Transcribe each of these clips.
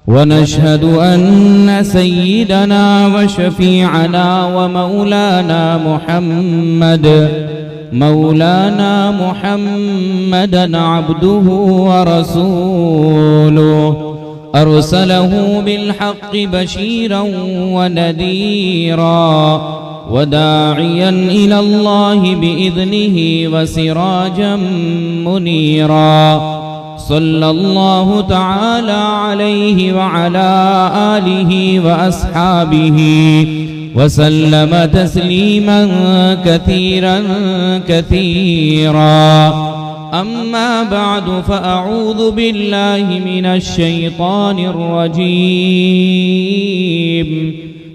ونشهد أن سيدنا وشفيعنا ومولانا محمدا عبده ورسوله أرسله بالحق بشيرا ونذيرا وداعيا إلى الله بإذنه وسراجا منيرا صلى الله تعالى عليه وعلى آله وأصحابه وسلم تسليما كثيرا كثيرا. أما بعد فأعوذ بالله من الشيطان الرجيم.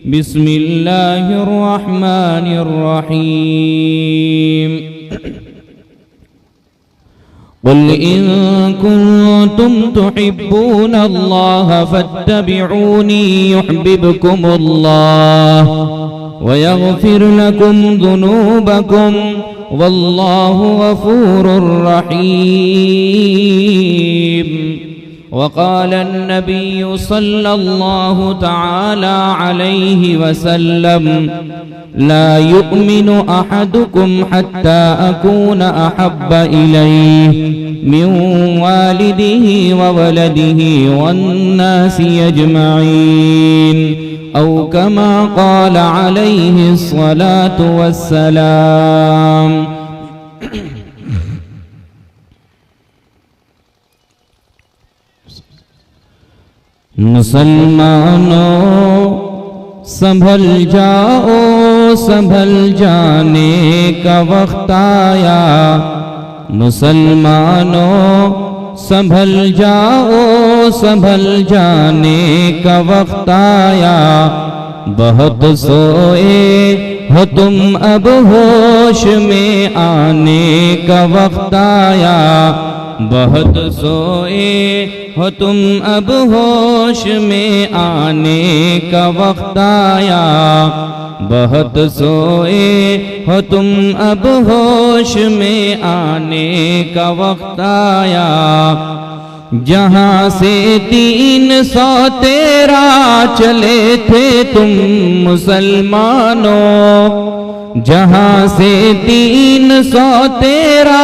بسم الله الرحمن الرحيم. قل إن كنتم تحبون الله فاتبعوني يحببكم الله ويغفر لكم ذنوبكم والله غفور رحيم. وقال النبي صلى الله تعالى عليه وسلم: لا يؤمن أحدكم حتى أكون أحب إليه من والده وولده والناس أجمعين، أو كما قال عليه الصلاة والسلام. مسلمانوں سنبھل جاؤ، سنبھل جانے کا وقت آیا. مسلمانوں سنبھل جاؤ، سنبھل جانے کا وقت آیا. بہت سوئے ہو تم اب ہوش میں آنے کا وقت آیا. بہت سوئے ہو تم اب ہوش میں آنے کا وقت آیا. بہت سوئے ہو تم اب ہوش میں آنے کا وقت آیا. جہاں سے 313 چلے تھے تم مسلمانوں، جہاں سے 313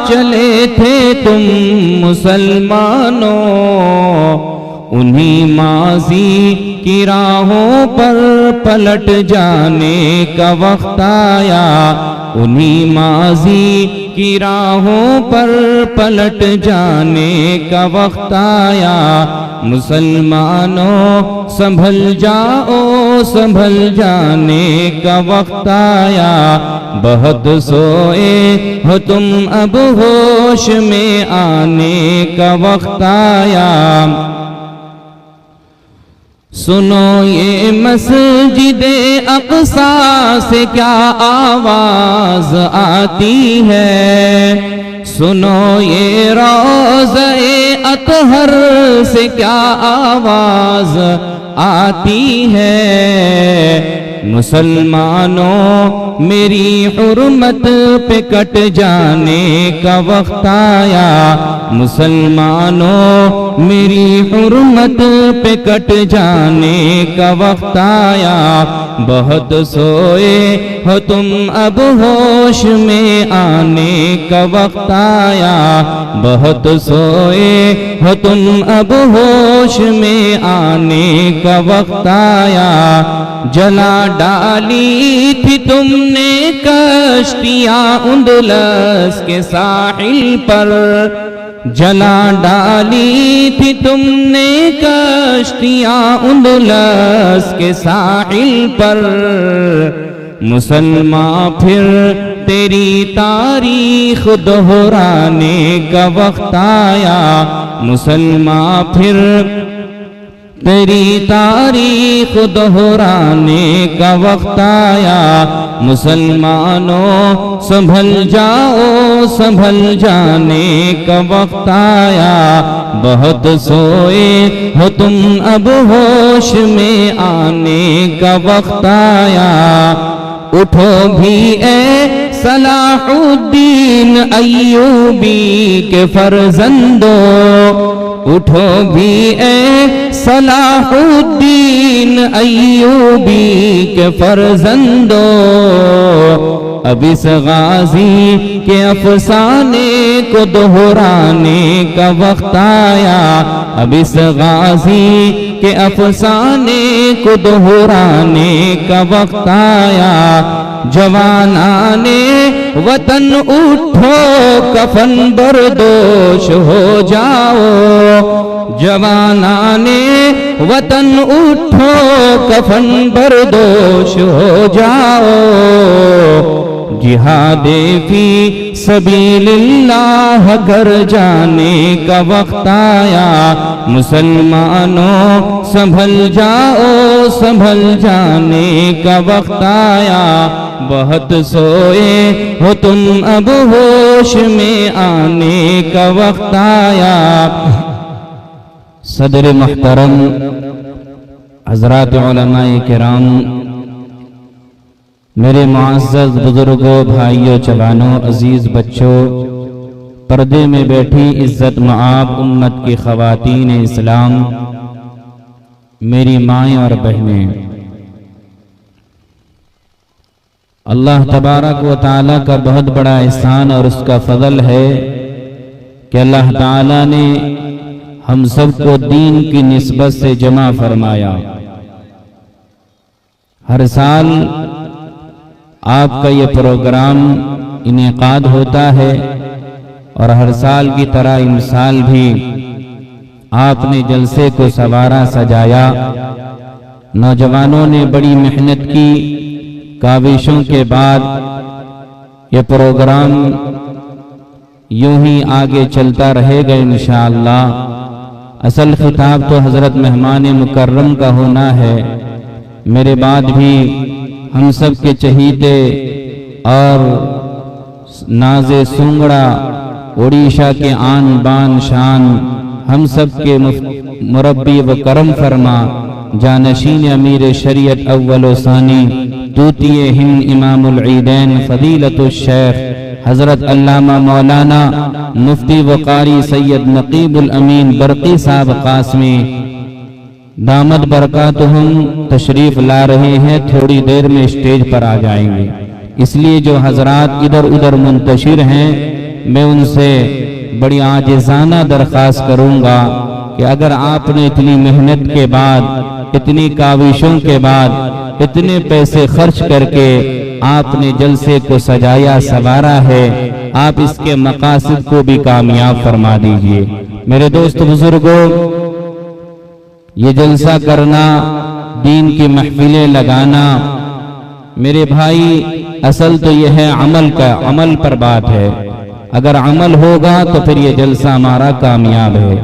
چلے تھے تم مسلمانوں، انہی ماضی کی راہوں پر پلٹ جانے کا وقت آیا. انہی ماضی کی راہوں پر پلٹ جانے کا وقت آیا. مسلمانوں سنبھل جاؤ، سنبھل جانے کا وقت آیا. بہت سوئے ہو تم اب ہوش میں آنے کا وقت آیا. سنو یہ مسجد اقصی سے کیا آواز آتی ہے، سنو یہ روضہ اطہر سے کیا آواز آتی ہے. مسلمانوں میری حرمت پہ کٹ جانے کا وقت آیا. مسلمانوں میری حرمت پہ کٹ جانے کا وقت آیا. بہت سوئے ہو تم اب ہوش میں آنے کا وقت آیا. بہت سوئے ہو تم اب ہوش میں آنے کا وقت آیا. جلا ڈالی تھی تم نے کشتیاں اندلس کے ساحل پر، جلا ڈالی تھی تم نے کشتیاں اندلس کے ساحل پر. مسلمان پھر تیری تاریخ دہرانے کا وقت آیا. مسلمان پھر تیری تاریخ دہرانے کا وقت آیا. مسلمانوں سنبھل جاؤ، سنبھل جانے کا وقت آیا. بہت سوئے ہو تم اب ہوش میں آنے کا وقت آیا. اٹھو بھی اے صلاح الدین ایوبی کے فرزندو، اٹھو بھی اے صلاح الدین ایوبی کے فرزندو، اب اس غازی کے افسانے کو دہرانے کا وقت آیا، اب اس غازی کے افسانے کو دہرانے کا وقت آیا۔ جوانان وطن اٹھو کفن بردوش ہو جاؤ، جوانان وطن اٹھو کفن بردوش ہو جاؤ، جہاد فی سبیل اللہ کر جانے کا وقت آیا۔ مسلمانوں سنبھل جاؤ، سنبھل جانے کا وقت آیا۔ بہت سوئے ہو تم اب ہوش میں آنے کا وقت آیا۔ صدر محترم، حضرات علماء کرام، میرے معزز بزرگوں، بھائیوں، جوانوں، عزیز بچوں، پردے میں بیٹھی عزت مآب امت کی خواتین اسلام، میری مائیں اور بہنیں، اللہ تبارک و تعالیٰ کا بہت بڑا احسان اور اس کا فضل ہے کہ اللہ تعالیٰ نے ہم سب کو دین کی نسبت سے جمع فرمایا۔ ہر سال آپ کا یہ پروگرام انعقاد ہوتا ہے اور ہر سال کی طرح ان سال بھی آپ نے جلسے کو سنوارا سجایا۔ نوجوانوں نے بڑی محنت کی، کاوشوں کے بعد یہ پروگرام یوں ہی آگے چلتا رہے گا انشاءاللہ۔ اصل خطاب تو حضرت مہمان مکرم کا ہونا ہے، میرے بعد بھی ہم سب کے چہیتے اور ناز سونگڑا، اڑیشہ کے آن بان شان، ہم سب کے مربی و کرم فرما، جانشین امیر شریعت اول و ثانی، طوطی ہند امام العیدین فضیلت الشیخ حضرت علامہ مولانا مفتی و قاری سید نقیب الامین برقی صاحب قاسمی دامت برکاتہم تشریف لا رہے ہیں، تھوڑی دیر میں اسٹیج پر آ جائیں گے۔ اس لیے جو حضرات ادھر ادھر منتشر ہیں، میں ان سے بڑی عاجزانہ درخواست کروں گا کہ اگر آپ نے اتنی محنت کے بعد، اتنی کاوشوں کے بعد، اتنے پیسے خرچ کر کے آپ نے جلسے کو سجایا سنوارا ہے، آپ اس کے مقاصد کو بھی کامیاب فرما دیجئے۔ میرے دوست بزرگوں، یہ جلسہ کرنا، دین کی محفلیں لگانا، میرے بھائی اصل تو یہ ہے عمل پر بات ہے۔ اگر عمل ہوگا تو پھر یہ جلسہ ہمارا کامیاب ہے۔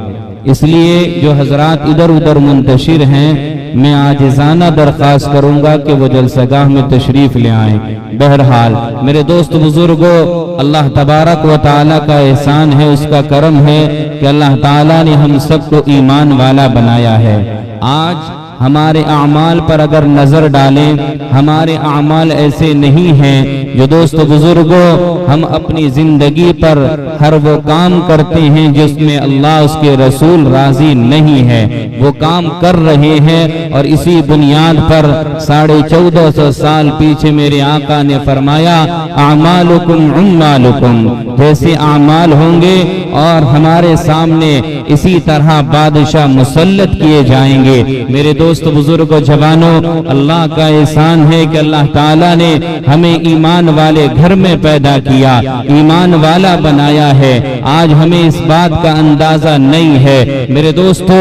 اس لیے جو حضرات ادھر ادھر منتشر ہیں، میں عاجزانہ درخواست کروں گا کہ وہ جلسہ گاہ میں تشریف لے آئیں۔ بہرحال میرے دوست بزرگوں، اللہ تبارک و تعالیٰ کا احسان ہے، اس کا کرم ہے کہ اللہ تعالیٰ نے ہم سب کو ایمان والا بنایا ہے۔ آج ہمارے اعمال پر اگر نظر ڈالیں، ہمارے اعمال ایسے نہیں ہیں جو دوست بزرگوں ہم اپنی زندگی پر ہر وہ کام کرتے ہیں جس میں اللہ اس کے رسول راضی نہیں ہے، وہ کام کر رہے ہیں، اور اسی بنیاد پر 1450 سال پیچھے میرے آقا نے فرمایا اعمالکم عمالکم، جیسے اعمال ہوں گے اور ہمارے سامنے اسی طرح بادشاہ مسلط کیے جائیں گے۔ میرے دوست بزرگ و جوانوں، اللہ کا احسان ہے کہ اللہ تعالیٰ نے ہمیں ایمان والے گھر میں پیدا کیا، ایمان والا بنایا ہے۔ آج ہمیں اس بات کا اندازہ نہیں ہے۔ میرے دوستو،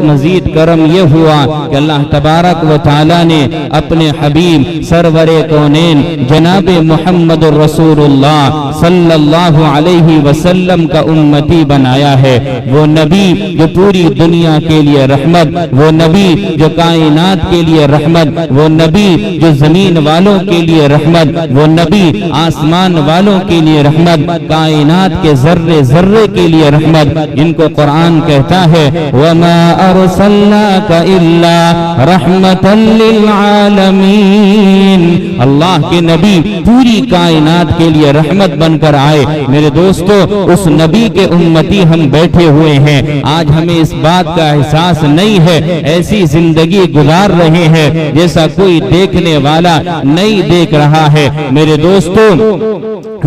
مزید کرم یہ ہوا کہ اللہ تبارک و تعالیٰ نے اپنے حبیب سرور کونین جناب محمد الرسول اللہ صلی اللہ علیہ وسلم کا امتی بنایا ہے۔ وہ نبی جو پوری دنیا کے لیے رحمت، وہ نبی جو کائنات کے لیے رحمت، وہ نبی جو زمین والوں کے لیے رحمت، وہ نبی آسمان والوں کے لیے رحمت، کائنات کے ذرے ذرے کے لیے رحمت، جن کو قرآن کہتا ہے وَمَا أَرْسَلْنَاكَ إِلَّا رَحْمَةً لِلْعَالَمِينَ۔ اللہ کے نبی پوری کائنات کے لیے رحمت بن کر آئے۔ میرے دوستو اس نبی کے امتی ہم بیٹھے ہوئے ہیں، آج ہمیں اس بات کا احساس نہیں ہے، ایسی زندگی گزار رہے ہیں جیسا کوئی دیکھنے والا نہیں دیکھ رہا ہے۔ میرے دوستو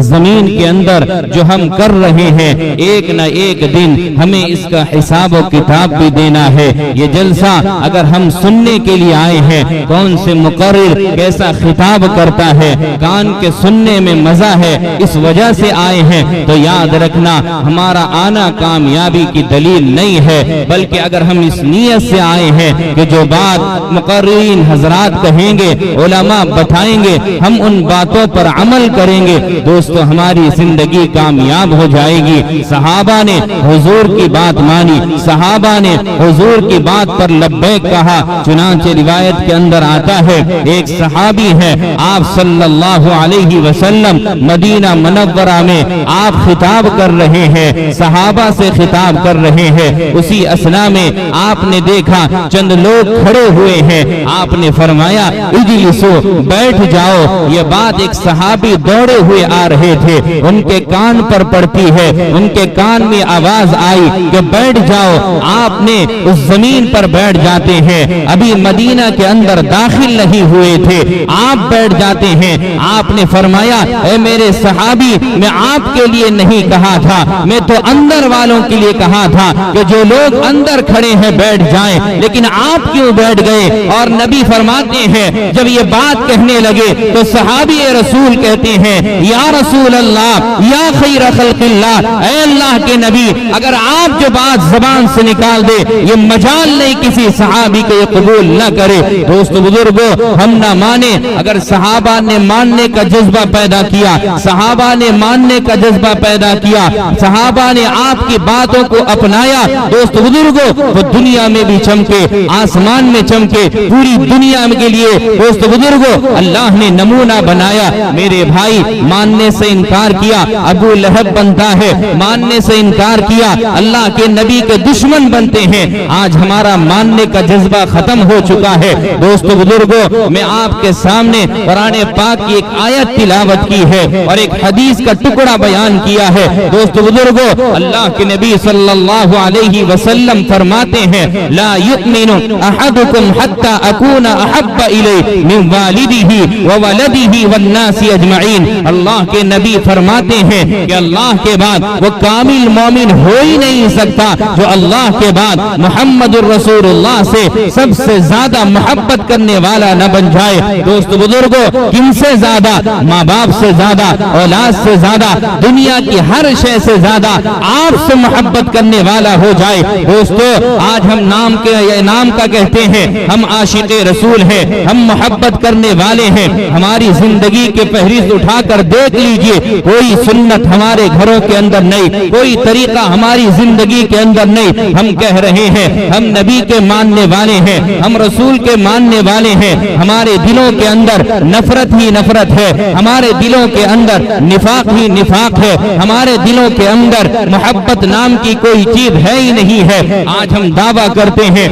زمین کے اندر جو ہم کر رہے ہیں ایک نہ ایک دن ہمیں اس کا حساب و کتاب بھی دینا ہے۔ یہ جلسہ اگر ہم سننے کے لیے آئے ہیں، کون سے مقرر کیسا خطاب کرتا ہے، کان کے سننے میں مزہ ہے، اس وجہ سے آئے ہیں، تو یاد رکھنا ہمارا آنا کامیابی کی دلیل نہیں ہے، بلکہ اگر ہم اس نیت سے آئے ہیں کہ جو بات مقررین حضرات کہیں گے، علماء بتائیں گے، ہم ان باتوں پر عمل کریں گے، دوستو ہماری زندگی کامیاب ہو جائے گی۔ صحابہ نے حضور کی بات مانی، صحابہ نے حضور کی بات پر لبیک کہا، چنانچہ روایت کے اندر آتا ہے ایک صحابی ہے، آپ صلی اللہ علیہ وسلم مدینہ منورہ میں آپ خطاب کر رہے ہیں، صحابہ سے خطاب کر رہے ہیں، اسی اثناء میں آپ نے دیکھا چند لوگ کھڑے ہوئے ہیں، آپ نے فرمایا اجلسو، بیٹھ جاؤ۔ یہ بات ایک صحابی دوڑے ہوئے آ رہے تھے، ان کے کان پر پڑتی ہے، ان کے کان میں آواز آئی کہ بیٹھ جاؤ، آپ نے اس زمین پر بیٹھ جاتے ہیں، ابھی مدینہ کے اندر داخل نہیں ہوئے تھے، آپ بیٹھ جاتے ہیں۔ آپ نے فرمایا اے میرے صحابی، میں آپ کے لیے نہیں کہا تھا، میں تو اندر والوں کے لیے کہا تھا کہ جو لوگ اندر کھڑے ہیں بیٹھ جائیں، لیکن آپ کیوں بیٹھ گئے؟ اور نبی فرماتے ہیں جب یہ بات کہنے لگے تو صحابی رسول کہتے ہیں یا رسول اللہ، یا خیر خلق اللہ، اے اللہ کے نبی، اگر آپ جو بات زبان سے نکال دے یہ مجال نہیں کسی صحابی کو یہ قبول نہ کرے۔ دوستو بزرگو، ہم نہ مانے، اگر صحابہ نے ماننے کا جذبہ پیدا کیا، صحابہ نے ماننے کا جذبہ پیدا کیا، صحابہ نے آپ کی باتوں کو اپنایا، دوستو بزرگو وہ دنیا میں بھی چمکے، آسمان میں چمکے، پوری دنیا کے لیے دوستو بزرگو اللہ نے نمونہ بنایا۔ میرے بھائی، ماننے سے انکار کیا ابو لہب بنتا ہے، ماننے سے انکار کیا اللہ کے نبی کے دشمن بنتے ہیں۔ آج ہمارا ماننے کا جذبہ ختم ہو چکا ہے۔ دوستو بزرگو، میں آپ کے سامنے قرآن پاک کی ایک آیت تلاوت کی ہے اور ایک حدیث کا ٹکڑا بیان کیا ہے۔ دوستو بزرگو، اللہ کے نبی صلی اللہ علیہ وسلم فرماتے ہیں لا یؤمن احدکم حتی اکون احب الیہ من والدہ وولدہ والناس اجمعین۔ اللہ کے نبی فرماتے ہیں کہ اللہ کے بعد وہ کامل مومن ہو ہی نہیں سکتا جو اللہ کے بعد محمد الرسول اللہ سے سب سے زیادہ محبت کرنے والا نہ بن جائے۔ دوستو بزرگو، کن سے زیادہ؟ ماں باپ سے زیادہ، اولاد سے زیادہ، دنیا کی ہر شے سے زیادہ آپ سے محبت کرنے والا ہو جائے۔ دوستو، آج ہم نام کا کہتے ہیں، ہم عاشق رسول ہیں، ہم محبت کرنے والے ہیں، ہماری زندگی کے فہرست اٹھا کر دیکھ لیجئے، کوئی سنت ہمارے گھروں کے اندر نہیں، کوئی طریقہ ہماری زندگی کے اندر نہیں۔ ہم کہہ رہے ہیں ہم نبی کے ماننے والے ہیں، ہم رسول کے ماننے والے ہیں، ہمارے دلوں کے اندر نفرت ہی نفرت ہے، ہمارے دلوں کے اندر نفاق ہی نفاق ہے، ہمارے دلوں کے اندر محبت نام کی کوئی چیز ہے ہی نہیں ہے۔ آج ہم دعویٰ کرتے ہیں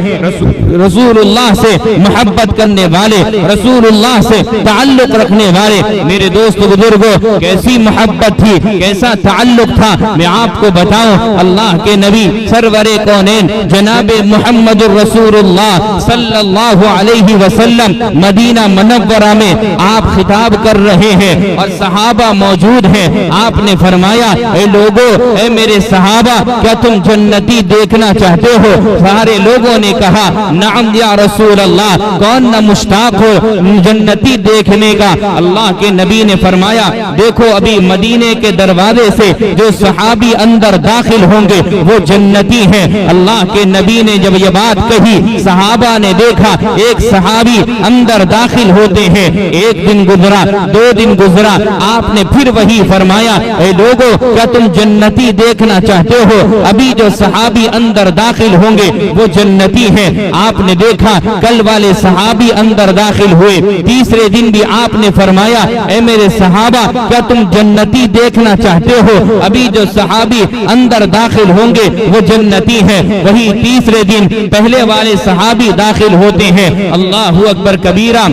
رسول اللہ سے محبت کرنے والے، رسول اللہ سے تعلق رکھنے والے۔ میرے دوست بزرگوں، کیسی محبت تھی، کیسا تعلق تھا، میں آپ کو بتاؤں۔ اللہ کے نبی سرور کونین جناب محمد الرسول اللہ صلی اللہ علیہ وسلم مدینہ منورہ میں آپ خطاب کر رہے ہیں اور صحابہ موجود ہیں۔ آپ نے فرمایا اے لوگو، اے میرے صحابہ، کیا تم جنتی دیکھنا چاہتے ہو؟ سارے لوگوں نے کہا نعم یا رسول اللہ، کون نہ مشتاق ہو جنتی دیکھنے کا۔ اللہ کے نبی نے فرمایا دیکھو ابھی مدینے کے دروازے سے جو صحابی اندر داخل ہوں گے وہ جنتی ہیں۔ اللہ کے نبی نے جب یہ بات کہی، صحابہ نے دیکھا ایک صحابی اندر داخل ہوتے ہیں، ایک دن گزرا، 2 دن گزرا، آپ نے پھر وہی فرمایا اے لوگو، کیا تم جنتی دیکھنا چاہتے ہو؟ ابھی جو صحابی اندر داخل ہوں گے وہ جنتی ہیں۔ آپ نے دیکھا کل والے صحابی اندر داخل ہوئے، تیسرے دن بھی آپ نے فرمایا اے میرے صحابہ، کیا تم جنتی دیکھنا چاہتے ہو؟ ابھی جو صحابی اندر داخل ہوں گے وہ جنتی ہیں، وہی تیسرے دن پہلے والے صحابی داخل ہوتے ہیں۔ اللہ اکبر کبیرہ۔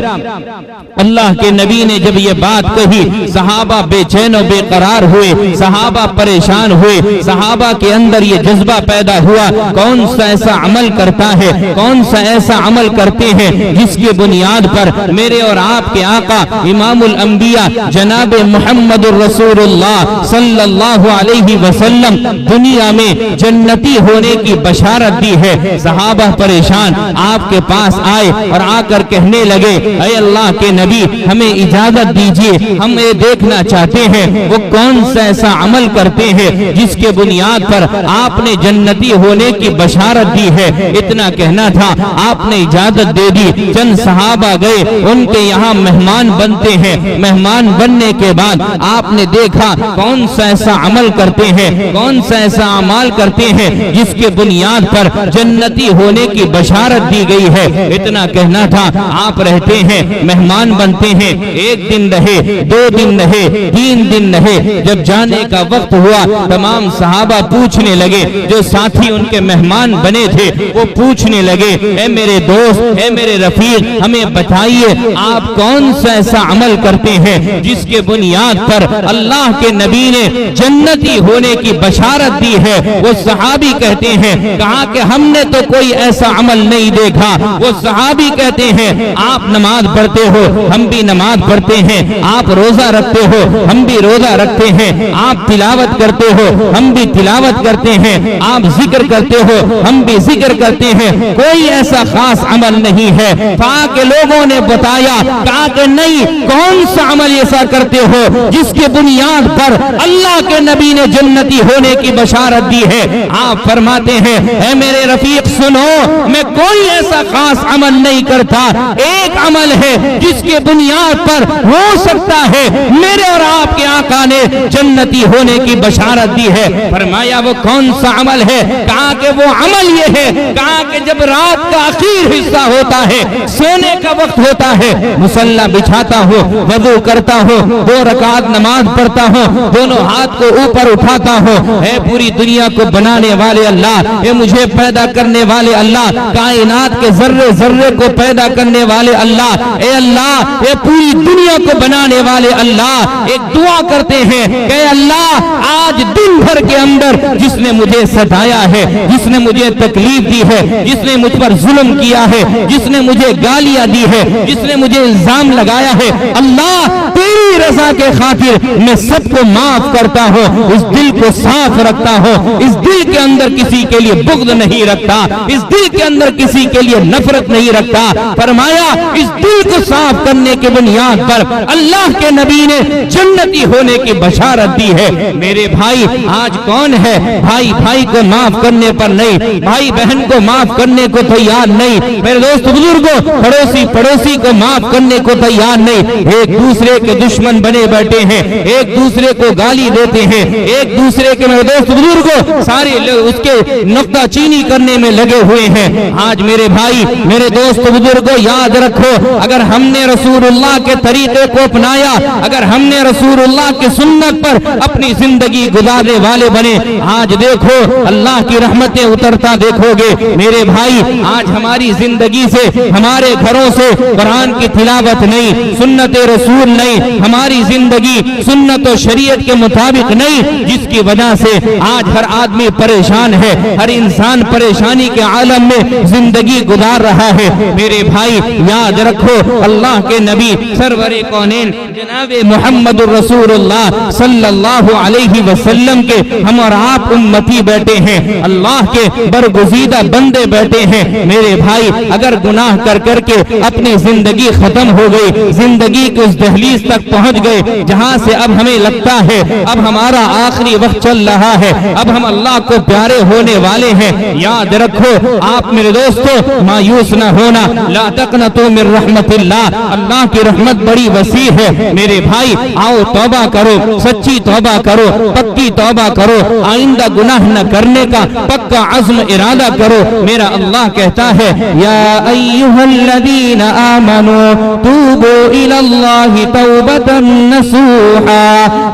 اللہ کے نبی نے جب یہ بات کہی، صحابہ بے چین و بے قرار ہوئے، صحابہ پریشان ہوئے، صحابہ کے اندر یہ جذبہ پیدا ہوا، کون سا ایسا عمل کرتا ہے، کون سا ایسا عمل کرتے ہیں جس کی بنیاد پر میرے اور آپ کے آقا امام الانبیاء جناب محمد الرسول اللہ صلی اللہ علیہ وسلم دنیا میں جنتی ہونے کی بشارت دی ہے۔ صحابہ پریشان آپ کے پاس آئے اور آ کر کہنے لگے، اے اللہ کے نبی ہمیں اجازت دیجیے، ہم یہ دیکھنا چاہتے ہیں وہ کون سا ایسا عمل کرتے ہیں جس کے بنیاد پر آپ نے جنتی ہونے کی بشارت دی ہے۔ اتنا کہنا تھا، آپ نے اجازت دے دی۔ چند صحابہ گئے، ان کے یہاں مہمان بنتے ہیں۔ مہمان بننے کے بعد آپ نے دیکھا کون سا ایسا عمل کرتے ہیں، کون سا ایسا اعمال کرتے ہیں جس کے بنیاد پر جنتی ہونے کی بشارت دی گئی ہے۔ اتنا کہنا تھا، آپ رہتے ہیں، مہمان بنتے ہیں، ایک دن رہے، 2 دن رہے، 3 دن رہے، جب جانے کا وقت ہوا تمام صحابہ پوچھنے لگے، جو ساتھی ان کے مہمان بنے تھے وہ پوچھنے لگے، اے میرے دوست، اے میرے رفیق، ہمیں بتائیے آپ کون سا ایسا عمل کرتے ہیں جس کے بنیاد پر اللہ کے نبی نے جنتی ہونے کی بشارت دی ہے۔ وہ صحابی کہتے ہیں، کہا کہ ہم نے تو کوئی ایسا عمل نہیں دیکھا۔ وہ صحابی کہتے ہیں، آپ نماز پڑھتے ہو، ہم بھی نماز پڑھتے ہیں، آپ روزہ رکھتے ہو، ہم بھی روزہ رکھتے ہیں، آپ تلاوت کرتے ہو، ہم بھی تلاوت کرتے ہیں، آپ ذکر کرتے ہو، ہم بھی ذکر کرتے ہیں، کوئی ایسا خاص عمل نہیں ہے۔ تاکہ لوگوں نے بتایا، کہا کہ نہیں، کون سا عمل ایسا کرتے ہو جس کے بنیاد پر اللہ کے نبی نے جنتی ہونے کی بشارت دی ہے؟ آپ فرماتے ہیں، اے میرے رفیق سنو، میں کوئی ایسا خاص عمل نہیں کرتا، ایک عمل ہے جس کے بنیاد پر ہو سکتا ہے میرے اور آپ کے آقا نے جنتی ہونے کی بشارت دی ہے۔ فرمایا وہ کون سا عمل ہے؟ کہا کہ وہ عمل یہ ہے، کہا کہ جب رات کا آخر حصہ ہوتا ہے، سونے کا وقت ہوتا ہے، مصلی بچھاتا ہوں، وضو کرتا ہوں، 2 رکعت نماز پڑھتا ہوں، دونوں ہاتھ کو اوپر اٹھاتا ہوں، اے پوری دنیا کو بنانے والے اللہ، اے مجھے پیدا کرنے والے اللہ، کائنات کے ذرے ذرے کو پیدا کرنے والے اللہ، اے اللہ، اے پوری دنیا کو بنانے والے اللہ، ایک دعا کرتے ہیں کہ اے اللہ، آج دن بھر کے اندر جس نے مجھے ستایا ہے، جس نے مجھے تکلیف دی ہے، جس نے مجھ پر ظلم کیا ہے، جس نے مجھے گالیاں دی ہے، جس نے مجھے الزام لگایا ہے، اللہ تیری رضا کے خاطر میں سب کو معاف کرتا ہوں، اس دل کو صاف رکھتا ہوں، اس دل کے اندر کسی کے لیے بغض نہیں رکھتا، اس دل کے اندر کسی کے لیے نفرت نہیں رکھتا۔ فرمایا اس دل کو صاف کرنے کے بنیاد پر اللہ کے نبی نے جنتی ہونے کی بشارت دی ہے۔ میرے بھائی آج کون ہے بھائی بھائی کو معاف کرنے پر نہیں، بھائی بہن کو معاف کرنے کو تیار نہیں، میرے دوست بزرگوں، پڑوسی پڑوسی کو معاف کرنے کو تیار نہیں، ایک دوسرے کے دشمن بنے بیٹھے ہیں، ایک دوسرے کو گالی دیتے ہیں، ایک دوسرے کے میرے دوست بزرگوں سارے لوگ اس کے نقطہ چینی کرنے میں لگے ہوئے ہیں۔ آج میرے بھائی میرے دوست بزرگوں یاد رکھو، اگر ہم نے رسول اللہ کے طریقے کو اپنایا، اگر ہم نے رسول اللہ کی سنت پر اپنی زندگی گزارنے والے بنے، آج دیکھو اللہ کی رحمتیں اترتا دیکھو گے۔ میرے بھائی آج ہماری زندگی سے، ہمارے گھروں سے قرآن کی تلاوت نہیں، سنت رسول نہیں، ہماری زندگی سنت و شریعت کے مطابق نہیں، جس کی وجہ سے آج ہر آدمی پریشان ہے، ہر انسان پریشانی کے عالم میں زندگی گزار رہا ہے۔ میرے بھائی یاد رکھو، اللہ کے نبی سرور کونین جناب محمد الرسول اللہ صلی اللہ علیہ وسلم کے ہم اور آپ امتی بیٹھے ہیں، اللہ کے برگزیدہ بندے بیٹھے ہیں۔ میرے بھائی اگر گناہ کر کر کے اپنی زندگی ختم ہو گئی، زندگی کے اس دہلیز تک پہنچ گئے جہاں سے اب ہمیں لگتا ہے اب ہمارا آخری وقت چل رہا ہے، اب ہم اللہ کو پیارے ہونے والے ہیں، یاد رکھو آپ میرے دوستو مایوس نہ ہونا، لا تقنطوا من رحمت اللہ، اللہ کی رحمت بڑی وسیع ہے، میرے بھائی آؤ توبہ کرو، سچی توبہ کرو، پکی توبہ کرو، آئندہ گناہ نہ کرنے کا پکا عزم ارادہ کرو۔ میرا اللہ کہتا ہے یا ایھا الذین آمنوا توبوا الی اللہ توبۃ نصوحا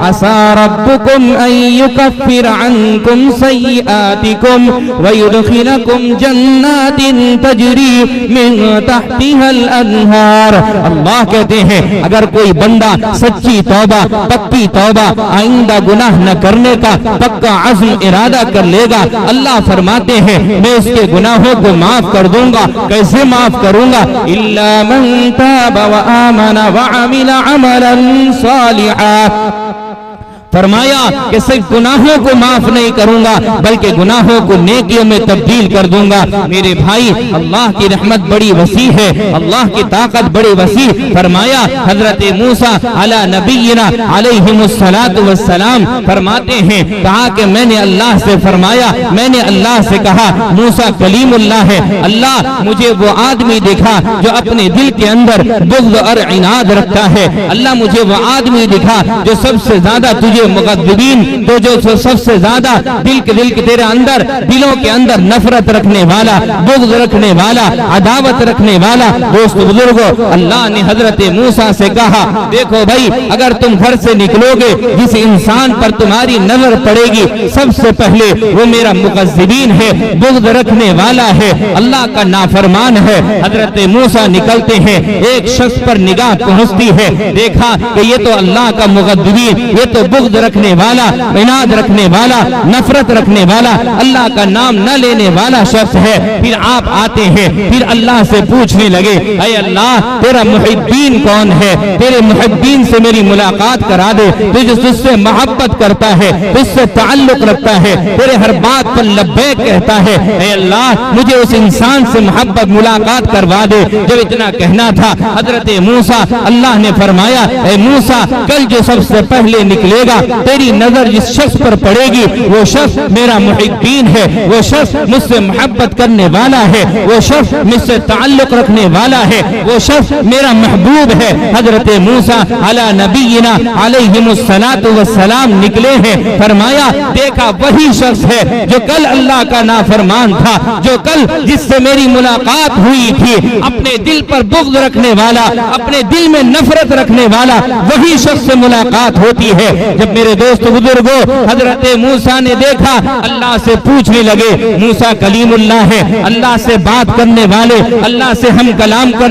عسى ربکم ان یکفر عنکم سیئاتکم ویدخلکم جنات تجری من تحتها الانہار۔ اللہ کہتے ہیں اگر کوئی بندہ سچی توبہ، پکی توبہ، آئندہ گناہ نہ کرنے کا پکا عزم ارادہ کر لے گا، اللہ فرماتے ہیں میں اس کے گناہوں کو معاف کر دوں گا۔ کیسے معاف کروں گا؟ الا من تاب وآمن وعمل عملا صالحا۔ فرمایا کہ صرف گناہوں کو معاف نہیں کروں گا بلکہ گناہوں کو نیکیوں میں تبدیل کر دوں گا۔ میرے بھائی اللہ کی رحمت بڑی وسیع ہے، اللہ کی طاقت بڑی وسیع۔ فرمایا حضرت موسیٰ علی نبینا علیہم الصلاۃ والسلام فرماتے ہیں کہا کہ میں نے اللہ سے فرمایا، میں نے اللہ سے کہا موسیٰ کلیم اللہ ہے، اللہ مجھے وہ آدمی دکھا جو اپنے دل کے اندر بغض اور عناد رکھتا ہے، اللہ مجھے وہ آدمی دکھا جو سب سے زیادہ تجھے مغضبین، تو جو سب سے زیادہ دل کے تیرے اندر، دلوں کے اندر نفرت رکھنے والا، بغض رکھنے والا، عداوت رکھنے والا۔ دوست بزرگوں، اللہ نے حضرت موسیٰ سے کہا دیکھو بھائی اگر تم گھر سے نکلو گے جس انسان پر تمہاری نظر پڑے گی سب سے پہلے وہ میرا مغضبین ہے، بغض رکھنے والا ہے، اللہ کا نافرمان ہے۔ حضرت موسیٰ نکلتے ہیں، ایک شخص پر نگاہ پہنچتی ہے، دیکھا کہ یہ تو اللہ کا مغضبین، یہ تو بغض رکھنے والا، عناد رکھنے والا، نفرت رکھنے والا، اللہ کا نام نہ لینے والا شخص ہے۔ پھر آپ آتے ہیں، پھر اللہ سے پوچھنے لگے اے اللہ تیرا محبین کون ہے؟ تیرے محبین سے میری ملاقات کرا دے، تجھ سے محبت کرتا ہے، تجھ سے تعلق رکھتا ہے، تیرے ہر بات پر لبیک کہتا ہے، اے اللہ مجھے اس انسان سے محبت ملاقات کروا دے۔ جب اتنا کہنا تھا حضرت موسیٰ، اللہ نے فرمایا اے موسیٰ کل جو سب سے پہلے نکلے گا تیری نظر جس شخص پر پڑے گی وہ شخص میرا محبین ہے، وہ شخص مجھ سے محبت کرنے والا ہے، وہ شخص مجھ سے تعلق رکھنے والا ہے، وہ شخص میرا محبوب ہے۔ حضرت موسیٰ علی نبینا علیہم الصلاۃ والسلام نکلے ہیں، فرمایا دیکھا وہی شخص ہے جو کل اللہ کا نافرمان تھا، جو کل جس سے میری ملاقات ہوئی تھی، اپنے دل پر بغض رکھنے والا، اپنے دل میں نفرت رکھنے والا، وہی شخص سے ملاقات ہوتی ہے۔ جب میرے دوست بزرگوں حضرت موسیٰ نے دیکھا اللہ سے پوچھنے لگے، موسیٰ کلیم اللہ ہے، اللہ سے بات کرنے والے، اللہ سے ہم کلام کرنے